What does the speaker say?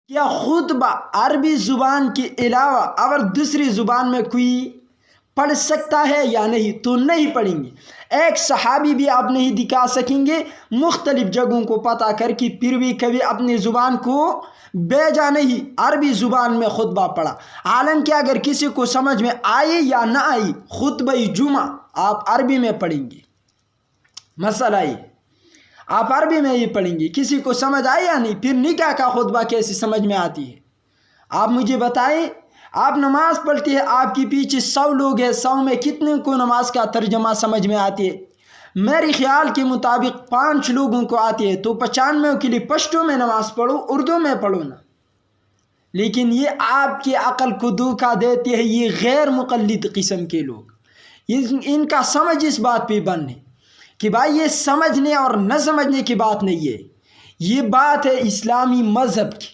क्या खुतबा अरबी ज़ुबान के अलावा और दूसरी ज़ुबान में कोई पढ़ सकता है या नहीं? तो नहीं पढ़ेंगे। एक सहाबी भी आप नहीं दिखा सकेंगे मुख्तलिफ़ जगहों को पता करके, फिर भी कभी अपनी ज़ुबान को बेजा नहीं अरबी ज़ुबान में खुतबा पढ़ा। हालांकि अगर किसी को समझ में आए या ना आई, खुतबा जुमा आप अरबी में पढ़ेंगे। मसला ये आप अरबी में ही पढ़ेंगे, किसी को समझ आए या नहीं। फिर निकाह का खुतबा कैसे समझ में आती है? आप मुझे बताएं। आप नमाज़ पढ़ते हैं, आपके पीछे 100 लोग हैं, 100 में कितने को नमाज का तर्जमा समझ में आती है? मेरे ख्याल के मुताबिक 5 लोगों को आती है। तो 95 के लिए पश्तो में नमाज़ पढ़ो, उर्दू में पढ़ो ना। लेकिन ये आपकी अकल को धोखा देते हैं ये गैर मुक़ल्लिद किस्म के लोग। इनका समझ इस बात पे बंद है कि भाई ये समझने और न समझने की बात नहीं है, ये बात है इस्लामी मज़हब की।